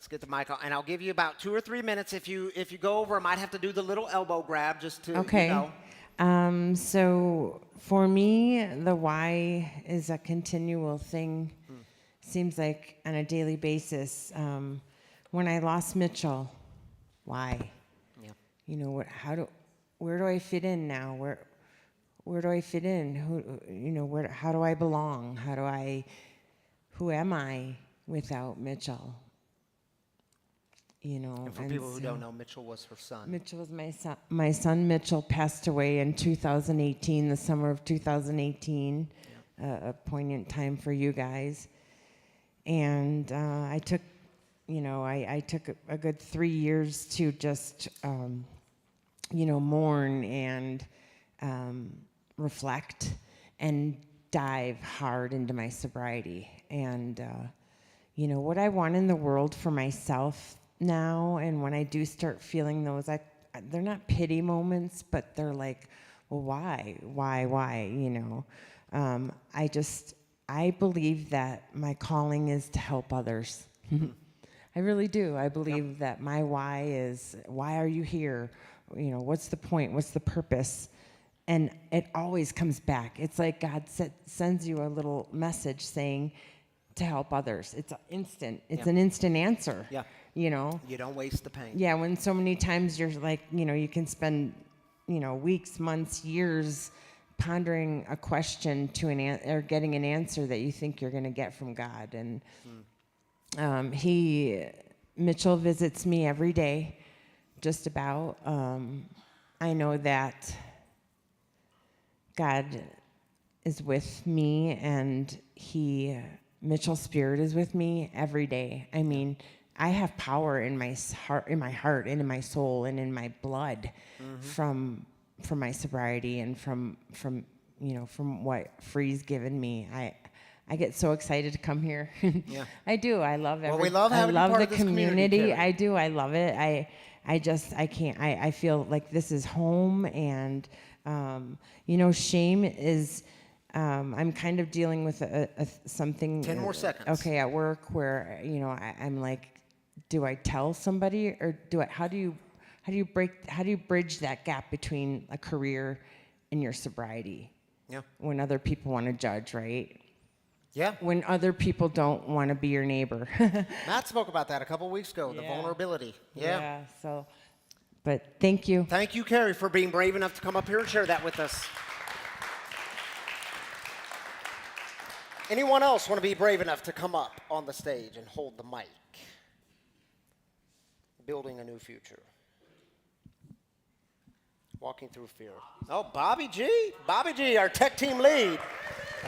Let's get the mic on, and I'll give you about 2 or 3 minutes. If you go over, I might have to do the little elbow grab just to, Okay. you know. So for me, the why is a continual thing. Seems like on a daily basis. When I lost Mitchell, why? Yeah. You know, where do I fit in now? Where do I fit in? How do I belong? Who am I without Mitchell? You know. And for people who don't know, Mitchell was her son. Mitchell was my son. My son Mitchell passed away in 2018, the summer of 2018. A poignant time for you guys. And I took a good 3 years to just, mourn and reflect and dive hard into my sobriety. And, what I want in the world for myself now, and when I do start feeling those, they're not pity moments, but they're like, well, why, I believe that my calling is to help others. I really do. I believe that my why is, why are you here? What's the point? What's the purpose? And it always comes back. It's like God sends you a little message saying to help others. It's instant. It's an instant answer. Yeah. You don't waste the pain. Yeah, when so many times you're like, you can spend, weeks, months, years pondering a question to or getting an answer that you think you're going to get from God. And Mitchell visits me every day, just about. I know that God is with me, and Mitchell's spirit is with me every day. I mean, I have power in my heart, and in my soul, and in my blood from my sobriety and from what Free's given me. I get so excited to come here. Yeah. I do. I love Well, we love having you I love part the of this community, Carrie. I do. I love it. I can't. I feel like this is home, and shame is. I'm kind of dealing with something. 10 more seconds. Okay, at work where I'm like, do I tell somebody, or how do you bridge that gap between a career and your sobriety? Yeah. When other people want to judge, right? Yeah. When other people don't want to be your neighbor. Matt spoke about that a couple weeks ago, the vulnerability. Yeah. So, but thank you. Thank you, Carrie, for being brave enough to come up here and share that with us. Anyone else want to be brave enough to come up on the stage and hold the mic? Building a new future. Walking through fear. Oh, Bobby G, our tech team lead.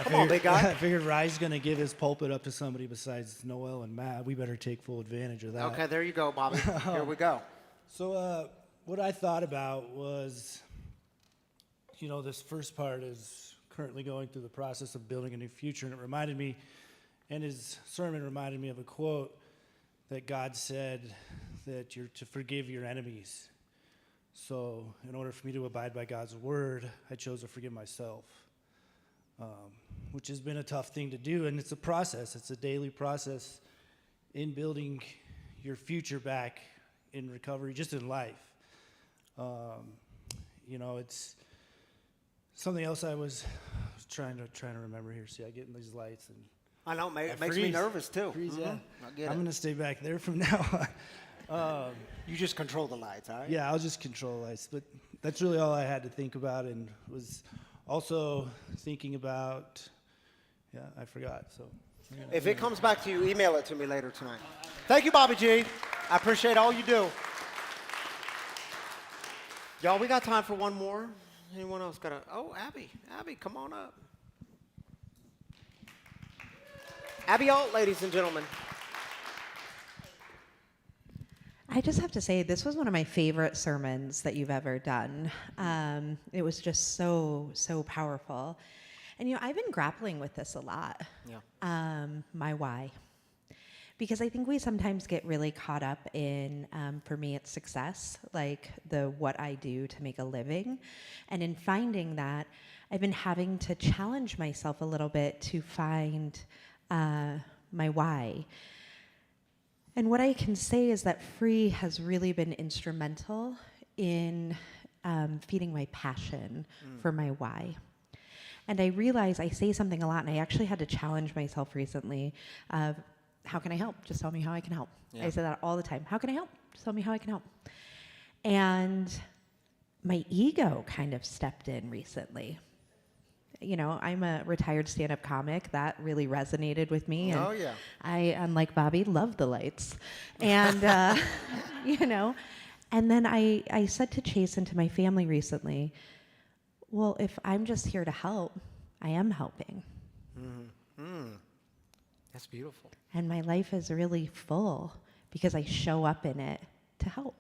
Come on, big guy. I figured Rye's going to give his pulpit up to somebody besides Noel and Matt. We better take full advantage of that. Okay, there you go, Bobby. Here we go. So what I thought about was, this first part is currently going through the process of building a new future. And it reminded me, and his sermon reminded me of a quote that God said that you're to forgive your enemies. So in order for me to abide by God's word, I chose to forgive myself, which has been a tough thing to do. And it's a process. It's a daily process in building your future back in recovery, just in life. It's something else I was trying to remember here. See, I get in these lights and I know, it makes me nervous too. Freeze, yeah. I'm going to stay back there from now on. You just control the lights, all right? Yeah, I'll just control the lights. But that's really all I had to think about, and was also thinking about, I forgot. So if it comes back to you, email it to me later tonight. Thank you, Bobby G. I appreciate all you do. Y'all, we got time for one more. Anyone else got Abby, come on up. Abby Alt, ladies and gentlemen. I just have to say, this was one of my favorite sermons that you've ever done. It was just so powerful. And, I've been grappling with this a lot. Yeah. My why. Because I think we sometimes get really caught up in, for me, it's success, like what I do to make a living. And in finding that, I've been having to challenge myself a little bit to find my why. And what I can say is that free has really been instrumental in feeding my passion for my why. And I realize I say something a lot, and I actually had to challenge myself recently of, how can I help? Just tell me how I can help. Yeah. I say that all the time. How can I help? Just tell me how I can help. And my ego kind of stepped in recently. You know, I'm a retired stand-up comic. That really resonated with me. And Oh, yeah. I, unlike Bobby, love the lights. And, you know, and then I said to Chase and to my family recently, well, if I'm just here to help, I am helping. That's beautiful. And my life is really full because I show up in it to help.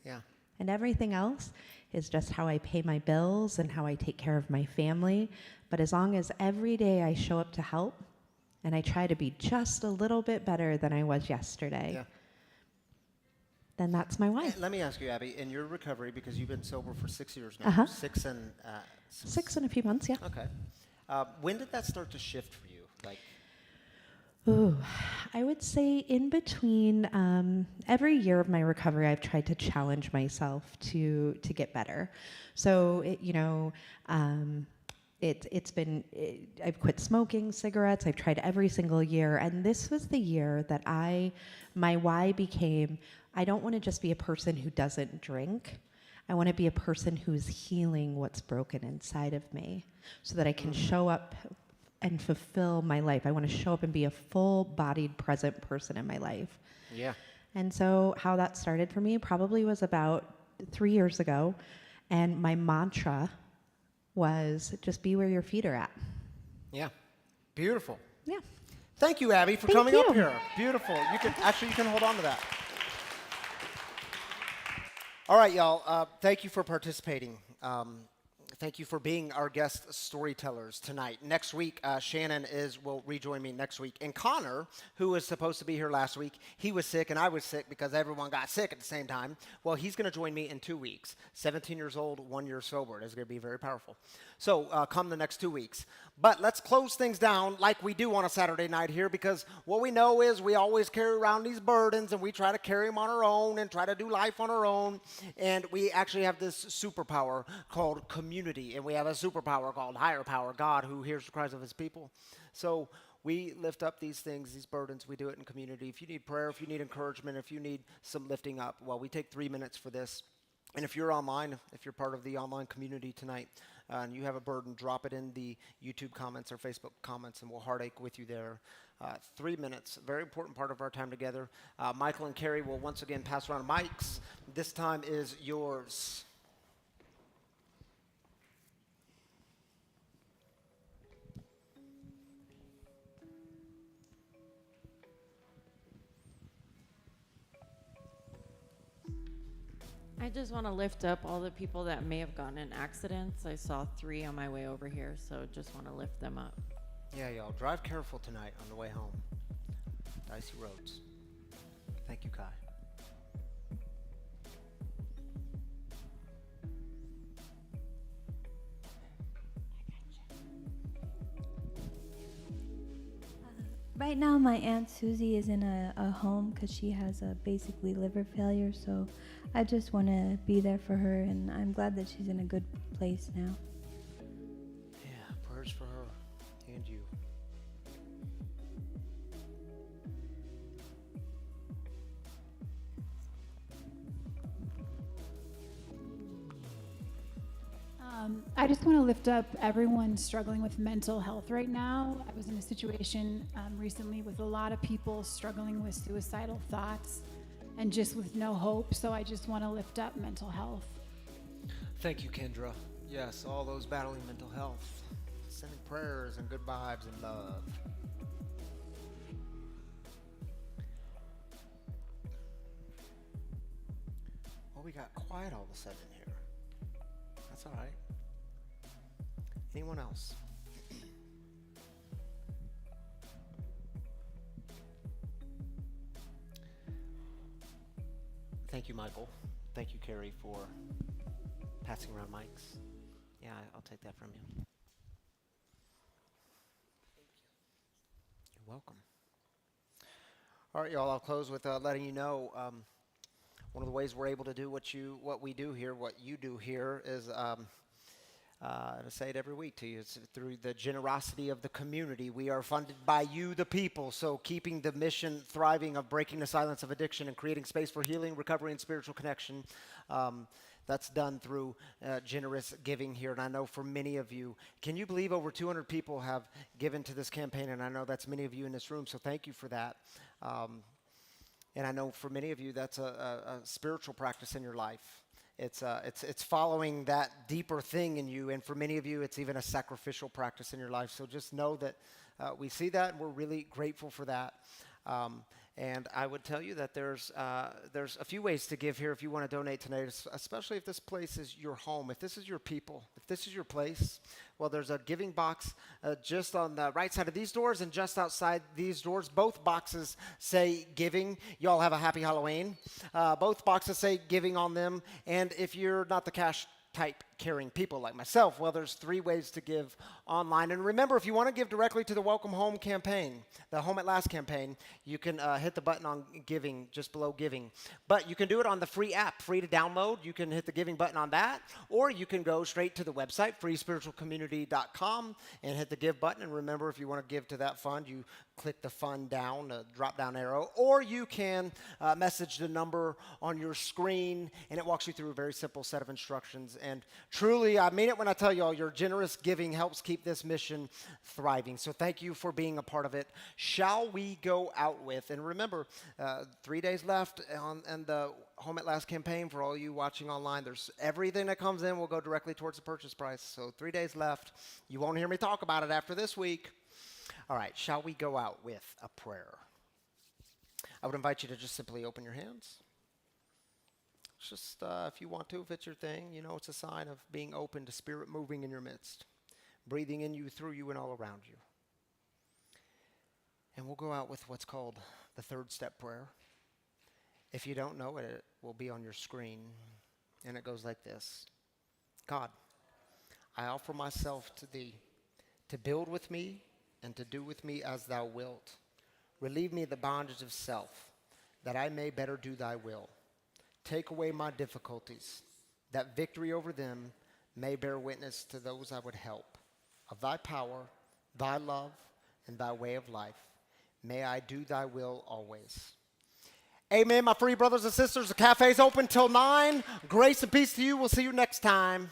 Yeah. And everything else is just how I pay my bills and how I take care of my family. But as long as every day I show up to help and I try to be just a little bit better than I was yesterday, Yeah. then that's my why. Let me ask you, Abby, in your recovery, because you've been sober for 6 years now, Uh-huh. 6 and 6 and a few months, yeah. Okay. When did that start to shift for you? Like, Ooh, I would say in between every year of my recovery, I've tried to challenge myself to get better. So I've quit smoking cigarettes. I've tried every single year, and this was the year that my why became, I don't want to just be a person who doesn't drink. I want to be a person who's healing what's broken inside of me, so that I can show up and fulfill my life. I want to show up and be a full-bodied, present person in my life. yeah. And so how that started for me probably was about 3 years ago. And my mantra was just be where your feet are at. Yeah. Beautiful. Yeah. Thank you, Abby, for Thank coming up you. here. Beautiful. You can hold on to that. All right, y'all. Thank you for participating. Thank you for being our guest storytellers tonight. Next week, Shannon will rejoin me next week. And Connor, who was supposed to be here last week, he was sick and I was sick because everyone got sick at the same time. Well, he's going to join me in 2 weeks. 17 years old, 1 year sober. It's going to be very powerful. So come the next 2 weeks. But let's close things down like we do on a Saturday night here, because what we know is we always carry around these burdens and we try to carry them on our own and try to do life on our own. And we actually have this superpower called community. And we have a superpower called higher power, God, who hears the cries of his people. So we lift up these things, these burdens. We do it in community. If you need prayer, if you need encouragement, if you need some lifting up, well, we take 3 minutes for this. And if you're online, if you're part of the online community tonight, and you have a burden, drop it in the YouTube comments or Facebook comments, and we'll heartache with you there. 3 minutes, very important part of our time together. Michael and Carrie will once again pass around mics. This time is yours. I just want to lift up all the people that may have gotten in accidents. I saw 3 on my way over here, so just want to lift them up. Yeah, y'all, drive careful tonight on the way home. Dicey roads. Thank you, Kai. Right now, my Aunt Susie is in a home because she has a basically liver failure, so I just want to be there for her, and I'm glad that she's in a good place now. Yeah, prayers for her and you. I just want to lift up everyone struggling with mental health right now. I was in a situation recently with a lot of people struggling with suicidal thoughts and just with no hope. So I just want to lift up mental health. Thank you, Kendra. Yes, all those battling mental health. Sending prayers and good vibes and love. Well, we got quiet all of a sudden here. That's all right. Anyone else? Thank you, Michael. Thank you, Carrie, for passing around mics. Yeah, I'll take that from you. You're welcome. All right, y'all, I'll close with letting you know one of the ways we're able to do what we do here, what you do here is, and I say it every week to you, it's through the generosity of the community. We are funded by you, the people, so keeping the mission thriving of breaking the silence of addiction and creating space for healing, recovery, and spiritual connection. That's done through generous giving here. And I know for many of you, can you believe over 200 people have given to this campaign? And I know that's many of you in this room, so thank you for that. And I know for many of you, that's a spiritual practice in your life. It's following that deeper thing in you. And for many of you, it's even a sacrificial practice in your life. So just know that we see that, and we're really grateful for that. And I would tell you that there's a few ways to give here if you want to donate tonight, especially if this place is your home, if this is your people, if this is your place. Well, there's a giving box just on the right side of these doors and just outside these doors. Both boxes say giving. Y'all have a happy Halloween. Both boxes say giving on them. And if you're not the cash type caring people like myself, well, there's 3 ways to give online. And remember, if you want to give directly to the Welcome Home campaign, the Home at Last campaign, you can hit the button on giving, just below giving. But you can do it on the free app, free to download. You can hit the giving button on that, or you can go straight to the website, freespiritualcommunity.com, and hit the give button. And remember, if you want to give to that fund, you click the fund down, the drop-down arrow, or you can message the number on your screen, and it walks you through a very simple set of instructions. And truly, I mean it when I tell you all, your generous giving helps keep this mission thriving. So thank you for being a part of it. Shall we go out with, and remember, 3 days left on the Home at Last campaign. For all you watching online, there's everything that comes in will go directly towards the purchase price. So 3 days left. You won't hear me talk about it after this week. All right, shall we go out with a prayer? I would invite you to just simply open your hands. Just if you want to, if it's your thing, you know, it's a sign of being open to Spirit moving in your midst, breathing in you, through you, and all around you. And we'll go out with what's called the 3rd step prayer. If you don't know it, it will be on your screen. And it goes like this. God, I offer myself to thee to build with me and to do with me as thou wilt. Relieve me the bondage of self, that I may better do thy will. Take away my difficulties, that victory over them may bear witness to those I would help. Of thy power, thy love, and thy way of life, may I do thy will always. Amen, my free brothers and sisters. The cafe's open till 9. Grace and peace to you. We'll see you next time.